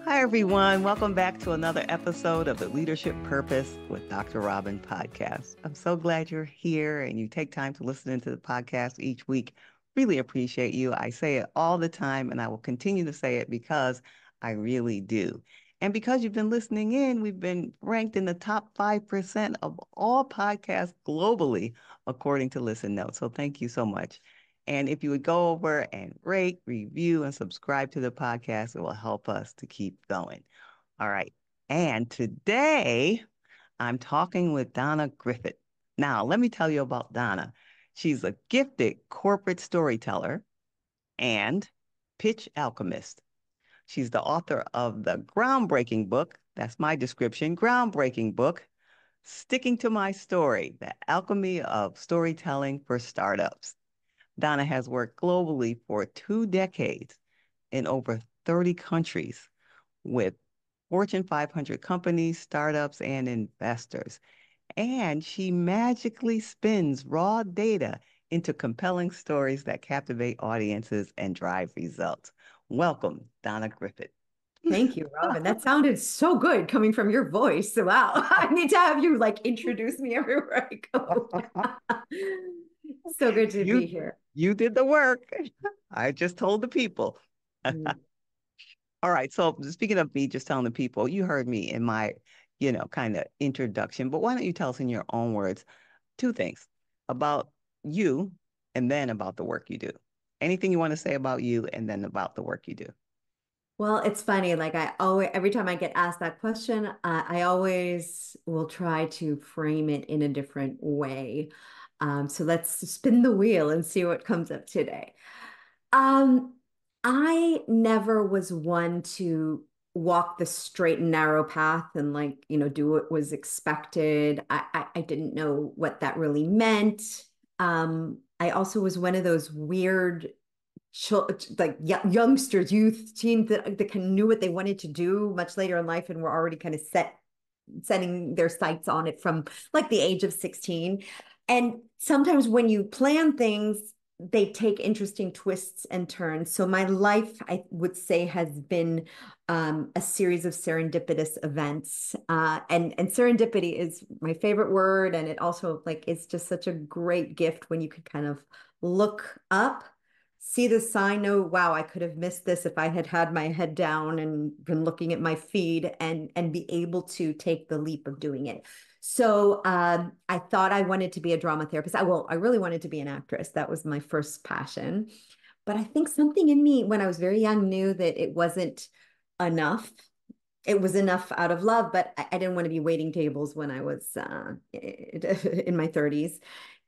Hi, everyone. Welcome back to another episode of the Leadership Purpose with Dr. Robin podcast. I'm so glad you're here and you take time to listen into the podcast each week. Really appreciate you. I say it all the time and I will continue to say it because I really do. And because you've been listening in, we've been ranked in the top 5% of all podcasts globally, according to Listen Notes. So thank you so much. And if you would go over and rate, review, and subscribe to the podcast, it will help us to keep going. All right. And today I'm talking with Donna Griffit. Now, let me tell you about Donna. She's a gifted corporate storyteller and pitch alchemist. She's the author of the groundbreaking book. That's my description, groundbreaking book, Sticking to My Story, The Alchemy of Storytelling for Startups. Donna has worked globally for 2 decades in over 30 countries with Fortune 500 companies, startups, and investors. And she magically spins raw data into compelling stories that captivate audiences and drive results. Welcome, Donna Griffit. Thank you, Robin. That sounded so good coming from your voice. Wow. I need to have you introduce me everywhere I go. So good to be You here. you did the work. I just told the people. Mm. All right. So speaking of me just telling the people, you heard me in my, kind of introduction, but why don't you tell us in your own words two things about you and then about the work you do? Anything you want to say about you and then about the work you do? Well, it's funny. I always, every time I get asked that question, I always will try to frame it in a different way. So let's spin the wheel and see what comes up today. Um, I never was one to walk the straight and narrow path and do what was expected. I didn't know what that really meant. I also was one of those weird youngsters, youth, teens that kind of knew what they wanted to do much later in life and were already kind of setting their sights on it from like the age of 16. And sometimes when you plan things, they take interesting twists and turns. So my life, I would say, has been a series of serendipitous events. And serendipity is my favorite word. And it also is just such a great gift when you can kind of look up, see the sign, know, wow, I could have missed this if I had had my head down and been looking at my feed and be able to take the leap of doing it. So I thought I wanted to be a drama therapist. I really wanted to be an actress. That was my first passion. But I think something in me when I was very young knew that it wasn't enough. It was enough out of love, but I didn't want to be waiting tables when I was in my 30s.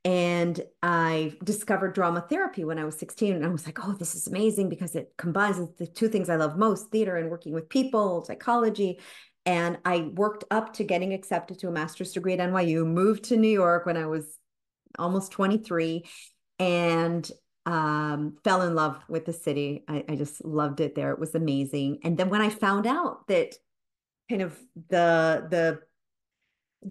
And I discovered drama therapy when I was 16. And I was like, oh, this is amazing because it combines the two things I love most, theater and working with people, psychology. And I worked up to getting accepted to a master's degree at NYU, moved to New York when I was almost 23, and fell in love with the city. I just loved it there. It was amazing. And then when I found out that kind of the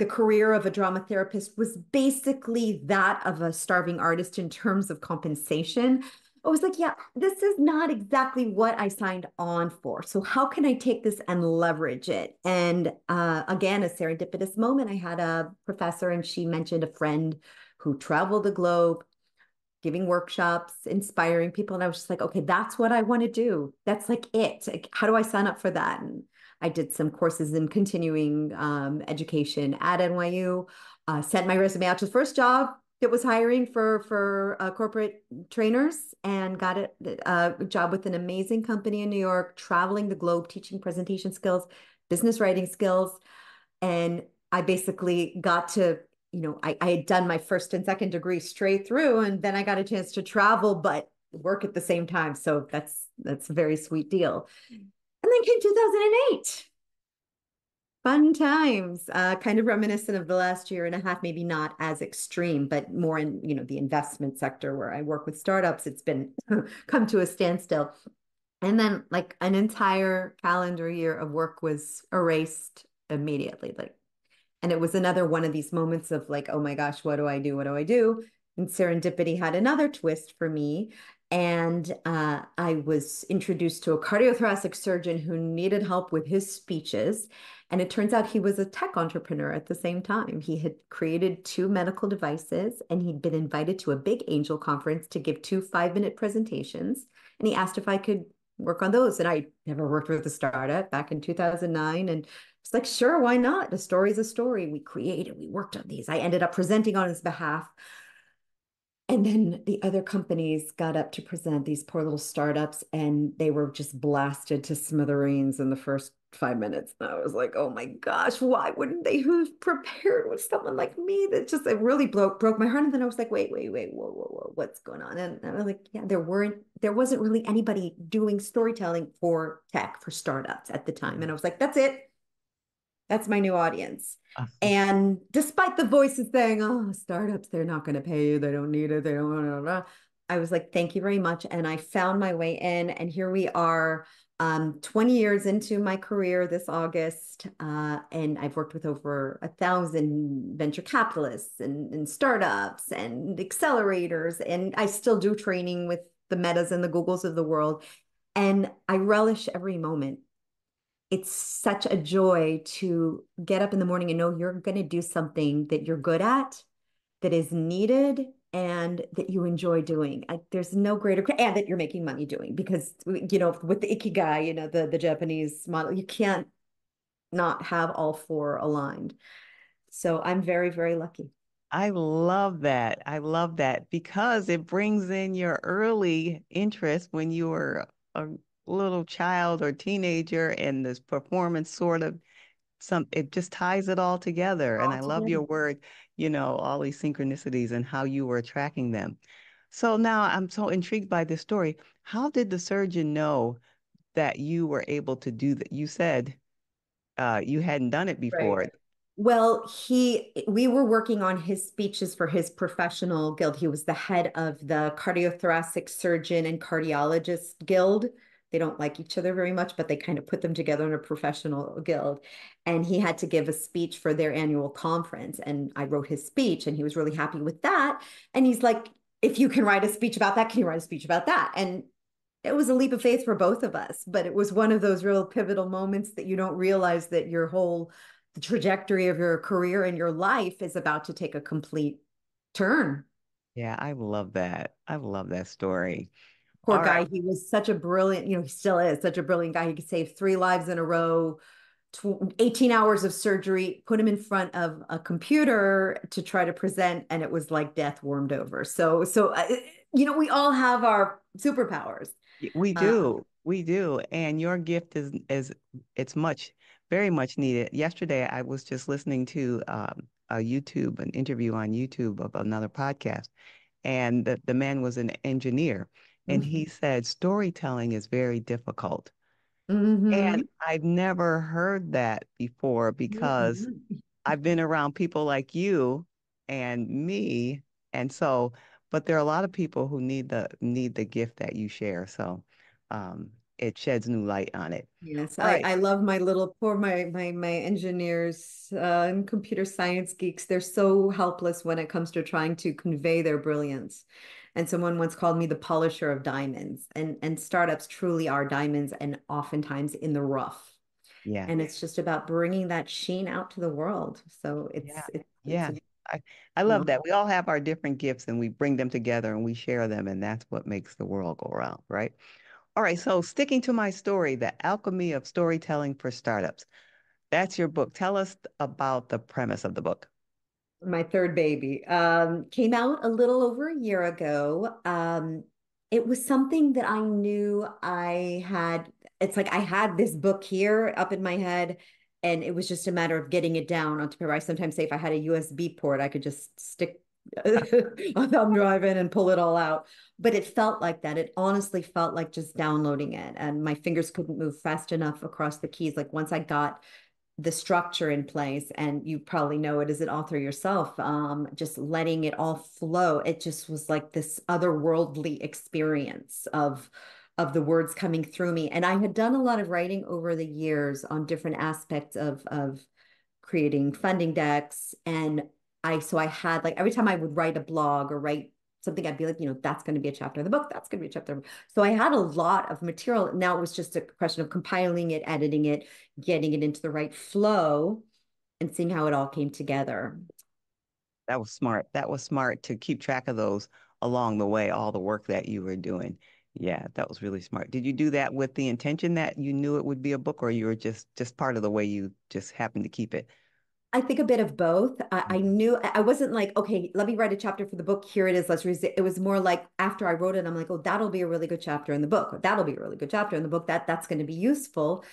career of a drama therapist was basically that of a starving artist in terms of compensation, I was like, yeah, this is not exactly what I signed on for. So how can I take this and leverage it? And again, a serendipitous moment. I had a professor and she mentioned a friend who traveled the globe giving workshops, inspiring people. And I was just like, okay, that's what I want to do. That's like it. Like, how do I sign up for that? And I did some courses in continuing education at NYU, sent my resume out to the first job that was hiring for corporate trainers and got a job with an amazing company in New York, traveling the globe, teaching presentation skills, business writing skills. And I basically got to I had done my first and second degree straight through, and then I got a chance to travel, but work at the same time. So that's a very sweet deal. And then came 2008. Fun times, kind of reminiscent of the last year and a half, maybe not as extreme, but more in, the investment sector where I work with startups. It's been come to a standstill. And then an entire calendar year of work was erased immediately. And it was another one of these moments of oh my gosh, what do I do? What do I do? And serendipity had another twist for me. And I was introduced to a cardiothoracic surgeon who needed help with his speeches. And it turns out he was a tech entrepreneur at the same time. He had created two medical devices and he'd been invited to a big angel conference to give two 5-minute presentations. And he asked if I could work on those. And I never worked with a startup back in 2009. And it's like, sure, why not? A story is a story. We worked on these. I ended up presenting on his behalf. And then the other companies got up to present, these poor little startups, and they were just blasted to smithereens in the first 5 minutes. And I was like, oh my gosh, why wouldn't they have prepared with someone like me? That just, it really broke my heart. And then I was like, wait, whoa, whoa, whoa, what's going on? And I was like, yeah, there wasn't really anybody doing storytelling for tech, for startups at the time. And I was like, that's it. That's my new audience. And despite the voices saying, oh, startups, they're not going to pay you. They don't need it. They don't, blah, blah, blah. I was like, thank you very much. And I found my way in. And here we are, 20 years into my career this August. And I've worked with over 1,000 venture capitalists and startups and accelerators. And I still do training with the Metas and the Googles of the world. And I relish every moment. It's such a joy to get up in the morning and know you're going to do something that you're good at, that is needed, and that you enjoy doing. There's no greater, and that you're making money doing, because, with the ikigai, the Japanese model, you can't not have all four aligned. So I'm very, very lucky. I love that. I love that because it brings in your early interest when you were a little child or teenager, and this performance sort of it just ties it all together. And All I love together. your word, all these synchronicities and how you were tracking them. So now I'm so intrigued by this story. How did the surgeon know that you were able to do that? You said you hadn't done it Right. before. Well, we were working on his speeches for his professional guild. He was the head of the cardiothoracic surgeon and cardiologist guild. They don't like each other very much, but they kind of put them together in a professional guild. And he had to give a speech for their annual conference. And I wrote his speech, and he was really happy with that. And he's like, if you can write a speech about that, can you write a speech about that? And it was a leap of faith for both of us, but it was one of those real pivotal moments that you don't realize that the trajectory of your career and your life is about to take a complete turn. Yeah, I love that. I love that story. Poor All right. guy, he was such a brilliant, he still is such a brilliant guy. He could save 3 lives in a row, 18 hours of surgery, put him in front of a computer to try to present, and it was like death warmed over. We all have our superpowers. We Uh, do. We do. And your gift is it's very much needed. Yesterday, I was just listening to an interview on YouTube of another podcast, and the man was an engineer, and he said storytelling is very difficult. And mhm. I've never heard that before because I've been around people like you and me, and so, but there are a lot of people who need the gift that you share. So, it sheds new light on it. Yes, All right. I love my little poor my engineers and computer science geeks. They're so helpless when it comes to trying to convey their brilliance. And someone once called me the polisher of diamonds. And startups truly are diamonds, and oftentimes in the rough. Yeah. And it's just about bringing that sheen out to the world. So Yeah. it's Yeah. I love that. We all have our different gifts and we bring them together and we share them, and that's what makes the world go around, right? All right. So, sticking to my story, The Alchemy of Storytelling for Startups. That's your book. Tell us about the premise of the book. my third baby. Came out a little over a year ago. It was something that I knew I had. It's like I had this book here up in my head, and it was just a matter of getting it down onto paper. I sometimes say if I had a USB port, I could just stick a thumb drive in and pull it all out. But it felt like that. It honestly felt like just downloading it, and my fingers couldn't move fast enough across the keys. Like once I got the structure in place, and you probably know it as an author yourself, just letting it all flow, it just was like this otherworldly experience of the words coming through me. And I had done a lot of writing over the years on different aspects of creating funding decks. And I had, like, every time I would write a blog or write something I'd be like, that's going to be a chapter of the book. That's going to be a chapter. So I had a lot of material. Now it was just a question of compiling it, editing it, getting it into the right flow, and seeing how it all came together. That was smart. That was smart to keep track of those along the way, all the work that you were doing. Yeah, that was really smart. Did you do that with the intention that you knew it would be a book, or you were just part of the way you just happened to keep it? I think a bit of both. I Mhm. knew I wasn't like, okay, let me write a chapter for the book. Here it is. Let's read it. It was more like after I wrote it, I'm like, oh, that'll be a really good chapter in the book. Or that'll be a really good chapter in the book. That's going to be useful.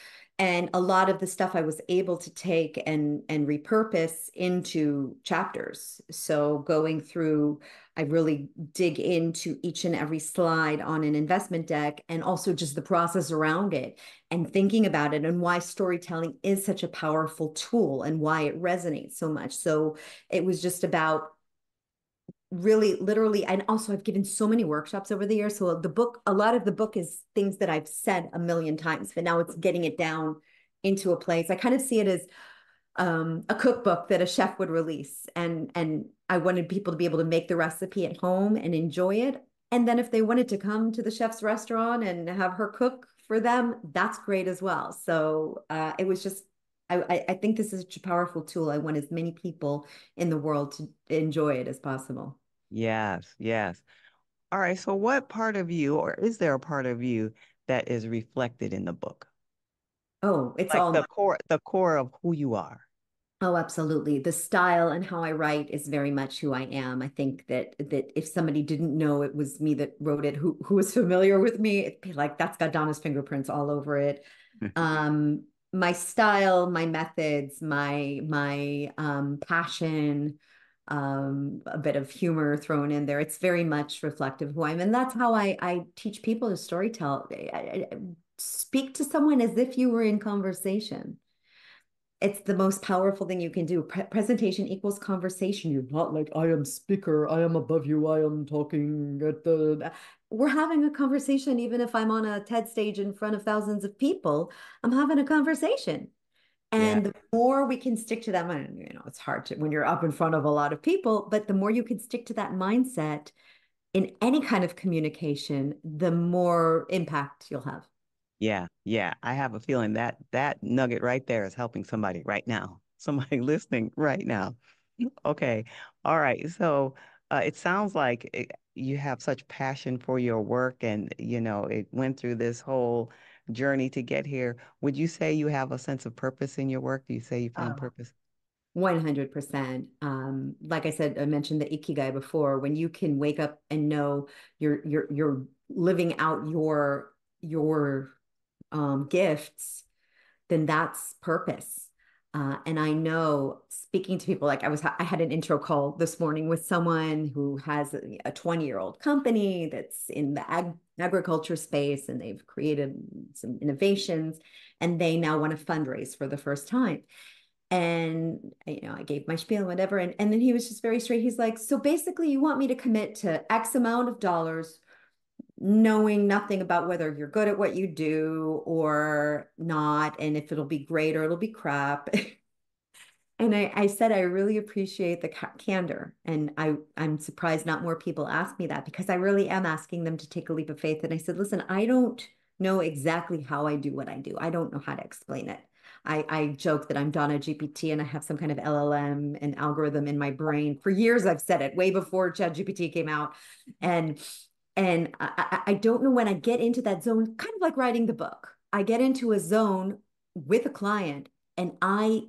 And a lot of the stuff I was able to take and repurpose into chapters. So going through, I really dig into each and every slide on an investment deck and also just the process around it and thinking about it and why storytelling is such a powerful tool and why it resonates so much. So it was just about really literally, and also I've given so many workshops over the years. So the book, a lot of the book is things that I've said a million times, but now it's getting it down into a place. I kind of see it as a cookbook that a chef would release, and I wanted people to be able to make the recipe at home and enjoy it. And then if they wanted to come to the chef's restaurant and have her cook for them, that's great as well. So it was just, I think this is a powerful tool. I want as many people in the world to enjoy it as possible. Yes, yes. All right. So what part of you, or is there a part of you that is reflected in the book? Oh, it's Like all the core of who you are. Oh, absolutely. The style and how I write is very much who I am. I think that if somebody didn't know it was me that wrote it, who was familiar with me, it'd be like that's got Donna's fingerprints all over it. My style, my methods, my passion, a bit of humor thrown in there. It's very much reflective of who I am, and that's how I teach people to storytell. Speak to someone as if you were in conversation. It's the most powerful thing you can do. Presentation equals conversation. You're not like, I am speaker, I am above you, I am talking at the. We're having a conversation, even if I'm on a TED stage in front of thousands of people, I'm having a conversation. Yeah. And the more we can stick to that, it's hard to when you're up in front of a lot of people, but the more you can stick to that mindset in any kind of communication, the more impact you'll have. Yeah, yeah. I have a feeling that that nugget right there is helping somebody right now. Somebody listening right now. Okay. All right. So it sounds like you have such passion for your work and, it went through this whole journey to get here. Would you say you have a sense of purpose in your work? Do you say you found Oh, purpose? 100%. Like I said, I mentioned the ikigai before. When you can wake up and know you're living out your gifts, then that's purpose. And I know speaking to people, like I had an intro call this morning with someone who has a 20-year-old company that's in the agriculture space, and they've created some innovations, and they now want to fundraise for the first time. And I gave my spiel and whatever. And then he was just very straight. He's like, so basically, you want me to commit to X amount of dollars, knowing nothing about whether you're good at what you do or not, and if it'll be great or it'll be crap. And I said, I really appreciate the candor. And I'm surprised not more people ask me that, because I really am asking them to take a leap of faith. And I said, listen, I don't know exactly how I do what I do. I don't know how to explain it. I joke that I'm Donna GPT and I have some kind of LLM and algorithm in my brain. For years, I've said it way before ChatGPT came out. And I don't know, when I get into that zone, kind of like writing the book, I get into a zone with a client and I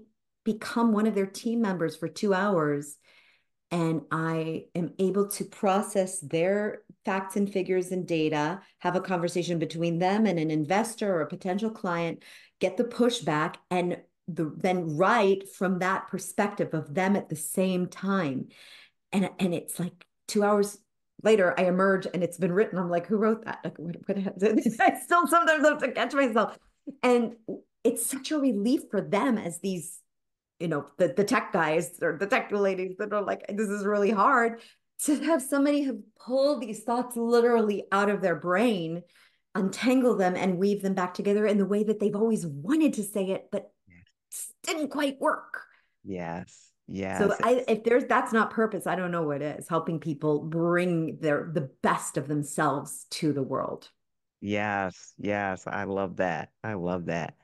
become one of their team members for 2 hours, and I am able to process their facts and figures and data, have a conversation between them and an investor or a potential client, get the pushback, and then write from that perspective of them at the same time. And it's like 2 hours later, I emerge and it's been written. I'm like, who wrote that? Like, what I still sometimes have to catch myself. And it's such a relief for them as these the tech guys or the tech ladies that are like, this is really hard, to have somebody have pulled these thoughts literally out of their brain, untangle them and weave them back together in the way that they've always wanted to say it, but Yes. didn't quite work. Yes. So Yes. if that's not purpose, I don't know what is. Helping people bring the best of themselves to the world. Yes. Yes. I love that. I love that.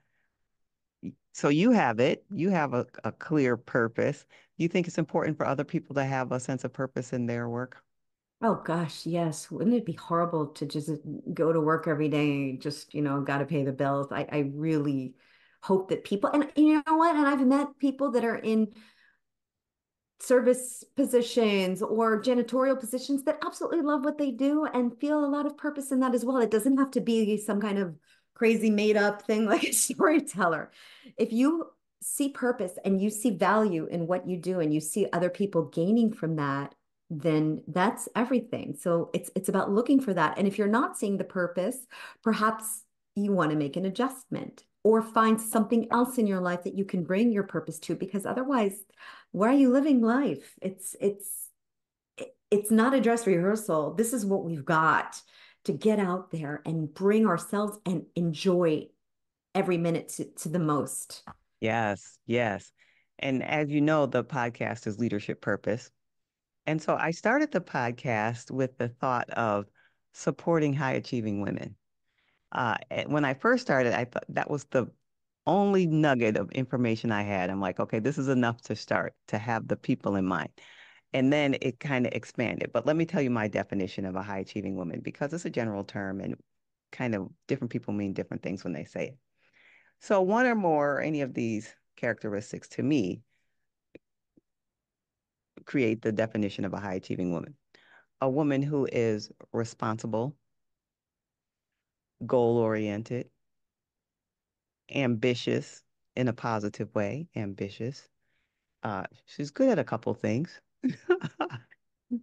So you have it. You have a clear purpose. You think it's important for other people to have a sense of purpose in their work? Oh gosh, yes. Wouldn't it be horrible to just go to work every day, just, got to pay the bills? I really hope that people, and you know what? And I've met people that are in service positions or janitorial positions that absolutely love what they do and feel a lot of purpose in that as well. It doesn't have to be some kind of crazy made up thing like a storyteller. If you see purpose and you see value in what you do and you see other people gaining from that, then that's everything. So it's about looking for that. And if you're not seeing the purpose, perhaps you want to make an adjustment or find something else in your life that you can bring your purpose to, because otherwise, why are you living life? It's not a dress rehearsal. This is what we've got to get out there and bring ourselves and enjoy every minute to the most. Yes. Yes. And as you know, the podcast is Leadership Purpose. And so I started the podcast with the thought of supporting high achieving women. And when I first started, I thought that was the only nugget of information I had. I'm like, okay, this is enough to start, to have the people in mind. And then it kind of expanded. But let me tell you my definition of a high achieving woman, because it's a general term and kind of different people mean different things when they say it. So one or more, any of these characteristics to me create the definition of a high achieving woman. A woman who is responsible, goal oriented, ambitious in a positive way, ambitious. She's good at a couple things.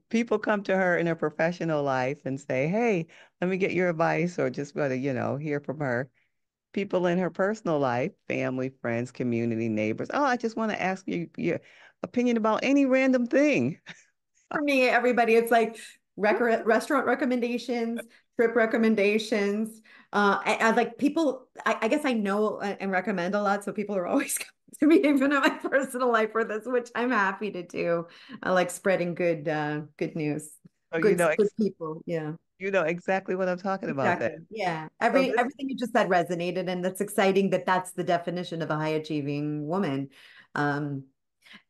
People come to her in her professional life and say, "Hey, let me get your advice," or just want to, hear from her. People in her personal life, family, friends, community, neighbors. Oh, I just want to ask you your opinion about any random thing. For me, everybody, it's like restaurant recommendations, trip recommendations. I like people, I guess I know and recommend a lot. So people are always coming to me, even in my personal life for this, which I'm happy to do. I like spreading good news, So you know, good people. Yeah. you know exactly what I'm talking about then. Exactly. Yeah. So this, Everything you just said resonated, and that's exciting that that's the definition of a high achieving woman. Um,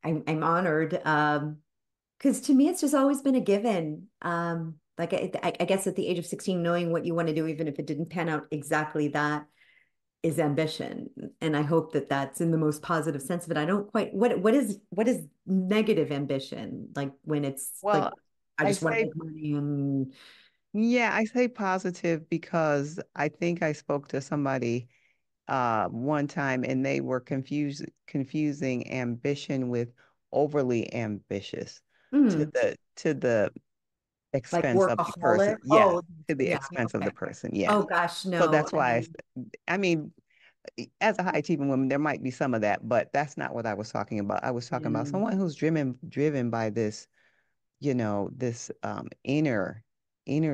I'm honored. Because to me, it's just always been a given. Like I guess at the age of 16, knowing what you want to do, even if it didn't pan out exactly that, is ambition. And I hope that that's in the most positive sense of it. I don't quite what is negative ambition? Like when it's like well, I I just want to say, make money and yeah, I say positive because I think I spoke to somebody one time and they were confusing ambition with overly ambitious mm, to the like expense of the person. workaholic. Yes, Oh, to the yeah, expense of the okay. person. Yes. Oh gosh, So no. that's why I mean, as a high achieving woman, there might be some of that, but that's not what I was talking about. I was talking about Yeah, someone who's driven by this, this inner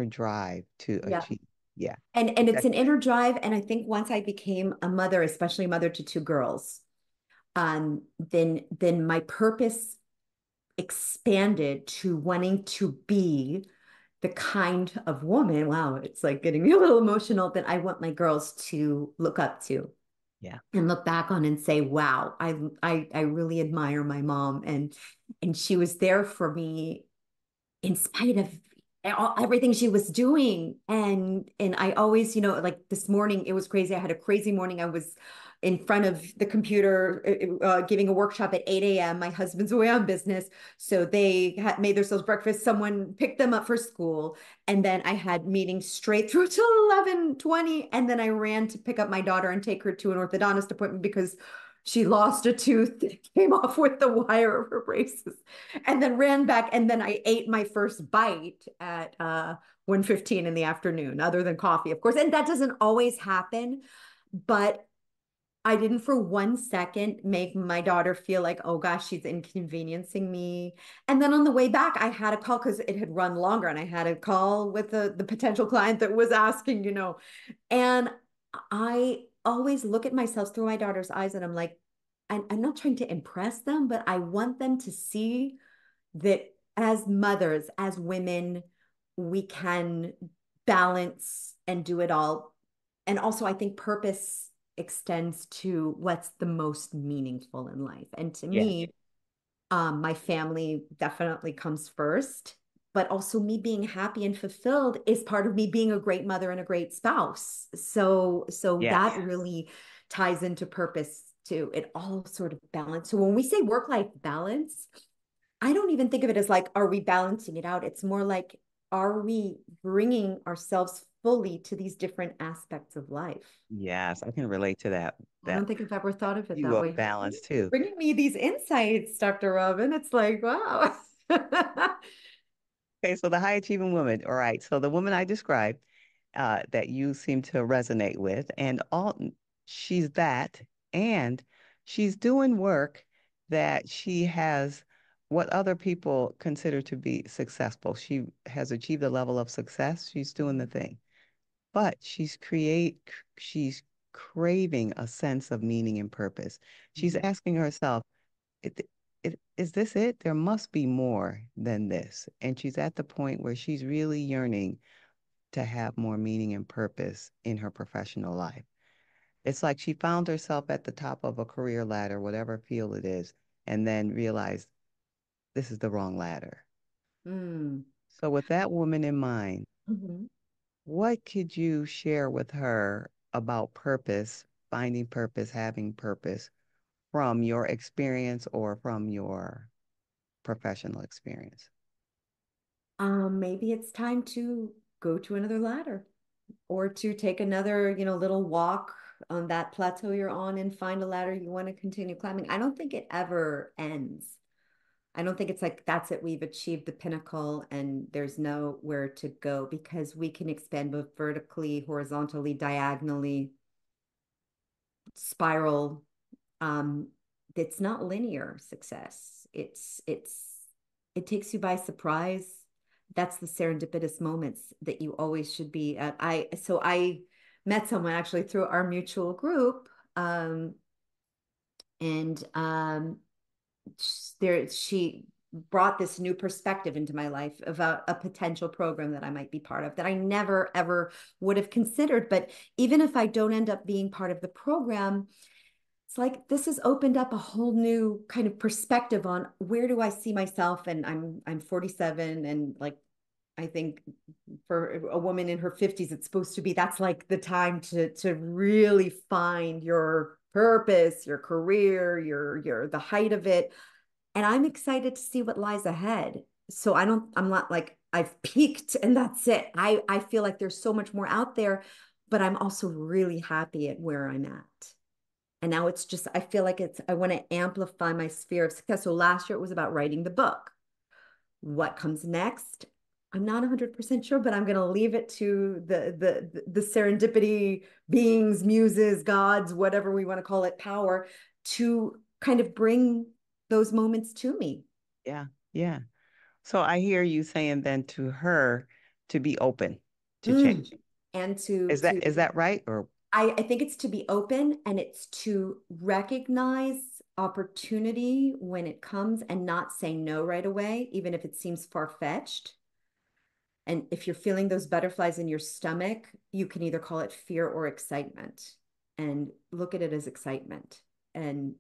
drive to yeah. achieve. Yeah. And it's That, an inner drive. And I think once I became a mother, especially a mother to two girls, then my purpose expanded to wanting to be the kind of woman, wow, it's like getting me a little emotional, that I want my girls to look up to yeah. and look back on and say, wow, I really admire my mom, and she was there for me in spite of everything she was doing. And I always, like this morning, it was crazy. I had a crazy morning. I was in front of the computer giving a workshop at 8 a.m. My husband's away on business. So they had made themselves breakfast. Someone picked them up for school. And then I had meetings straight through till 11:20. And then I ran to pick up my daughter and take her to an orthodontist appointment because she lost a tooth that came off with the wire of her braces, and then ran back, and then I ate my first bite at 1:15 in the afternoon, other than coffee, of course. And that doesn't always happen, but I didn't for 1 second make my daughter feel like, oh gosh, she's inconveniencing me. And then on the way back, I had a call because it had run longer, and I had a call with the potential client that was asking, and I always look at myself through my daughter's eyes, and I'm like, I'm not trying to impress them, but I want them to see that as mothers, as women, we can balance and do it all. And also, I think purpose extends to what's the most meaningful in life. And to Yeah. me, my family definitely comes first, but also me being happy and fulfilled is part of me being a great mother and a great spouse. So Yes. that really ties into purpose too. It all sort of balance. So when we say work-life balance, I don't even think of it as like, are we balancing it out? It's more like, are we bringing ourselves fully to these different aspects of life? Yes, I can relate to that I don't that think I've ever thought of it view that of way. balance You're too. bringing me these insights, Dr. Robin. It's like, wow. Okay, so the high achieving woman. All right. So the woman I described that you seem to resonate with, and all she's that, and she's doing work that she has what other people consider to be successful. She has achieved a level of success. She's doing the thing, but she's craving a sense of meaning and purpose. She's asking herself, it, is this it? There must be more than this. And she's at the point where she's really yearning to have more meaning and purpose in her professional life. It's like she found herself at the top of a career ladder, whatever field it is, and then realized this is the wrong ladder. Mm. So, with that woman in mind, Mhm. what could you share with her about purpose, finding purpose, having purpose from your experience or from your professional experience? Maybe it's time to go to another ladder or to take another, little walk on that plateau you're on and find a ladder you want to continue climbing. I don't think it ever ends. I don't think it's like that's it. We've achieved the pinnacle and there's nowhere to go because we can expand both vertically, horizontally, diagonally, spiral. Um, it's not linear success. It takes you by surprise. That's the serendipitous moments that you always should be at. I met someone actually through our mutual group, and she brought this new perspective into my life about a potential program that I might be part of that I never ever would have considered. But even if I don't end up being part of the program, it's like this has opened up a whole new kind of perspective on where do I see myself. And I'm 47, and like I think for a woman in her 50s, it's supposed to be that's like the time to really find your purpose, your career, your the height of it. And I'm excited to see what lies ahead. So I'm not like I've peaked and that's it. I feel like there's so much more out there, but I'm also really happy at where I'm at. And now it's just, I feel like I want to amplify my sphere of success. So last year it was about writing the book. What comes next? I'm not 100% sure, but I'm going to leave it to the serendipity beings, muses, gods, whatever we want to call it, power to kind of bring those moments to me. Yeah, yeah. So I hear you saying then to her to be open to Mm. change. And Is that right? Or I think it's to be open and it's to recognize opportunity when it comes and not say no right away, even if it seems far-fetched. And if you're feeling those butterflies in your stomach, you can either call it fear or excitement and look at it as excitement and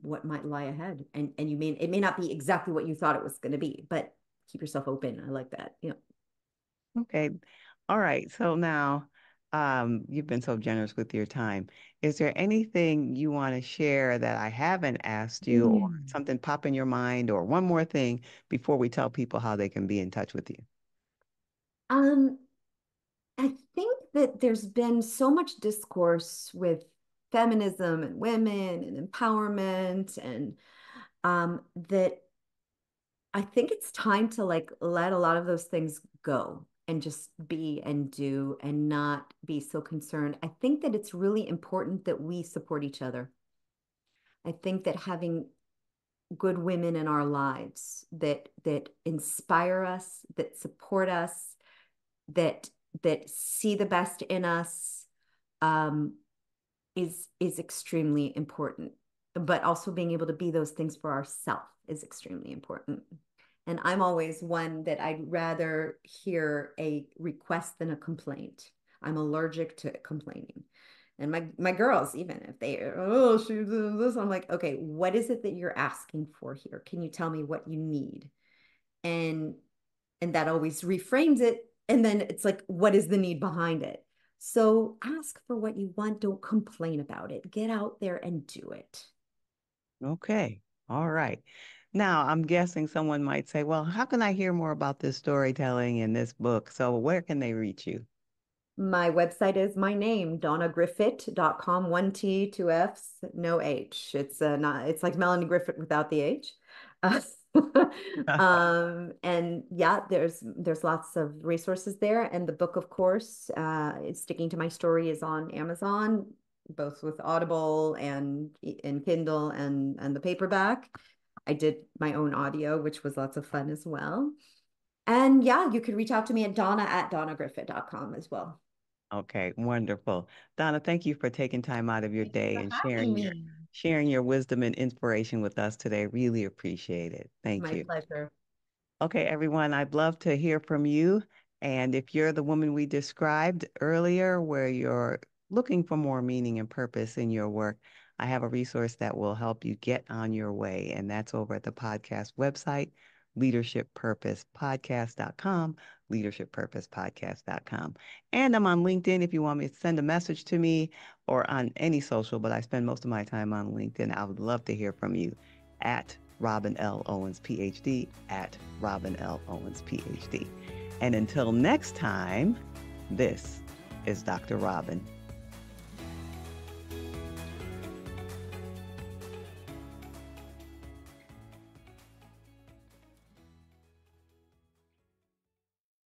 what might lie ahead. And it may not be exactly what you thought it was going to be, but keep yourself open. I like that. okay. All right. So now you've been so generous with your time. Is there anything you want to share that I haven't asked you or Mm. something pop in your mind or one more thing before we tell people how they can be in touch with you? Um, I think that there's been so much discourse with feminism and women and empowerment and that I think it's time to like let a lot of those things go and just be and do and not be so concerned. I think that it's really important that we support each other. I think that having good women in our lives that inspire us, that support us, that see the best in us, um, is extremely important. but also being able to be those things for ourselves is extremely important. And I'm always one that I'd rather hear a request than a complaint. I'm allergic to complaining. And my girls, even if they, oh, she did this, I'm like, okay, what is it that you're asking for here? Can you tell me what you need? And and that always reframes it. And then it's like, what is the need behind it? So ask for what you want. Don't complain about it. Get out there and do it. Okay. All right. Now, I'm guessing someone might say, well, how can I hear more about this storytelling in this book? So where can they reach you? My website is my name, donnagriffit.com, one T, two F's, no H. It's not, it's like Melanie Griffith without the H. Uh, and yeah, there's lots of resources there. And the book, of course, Sticking to My Story is on Amazon, both with Audible and Kindle and the paperback. I did my own audio, which was lots of fun as well. And yeah, you could reach out to me at donnagriffit.com as well. Okay, wonderful. Donna, thank you for taking time out of your Thank you day for and having me. sharing your wisdom and inspiration with us today. Really appreciate it. Thank My you. pleasure. Okay, everyone, I'd love to hear from you. And if you're the woman we described earlier, where you're looking for more meaning and purpose in your work, I have a resource that will help you get on your way. And that's over at the podcast website, leadershippurposepodcast.com, leadershippurposepodcast.com. And I'm on LinkedIn if you want me to send a message to me or on any social, but I spend most of my time on LinkedIn. I would love to hear from you at Robin L. Owens, PhD, at Robin L. Owens, PhD. And until next time, this is Dr. Robin.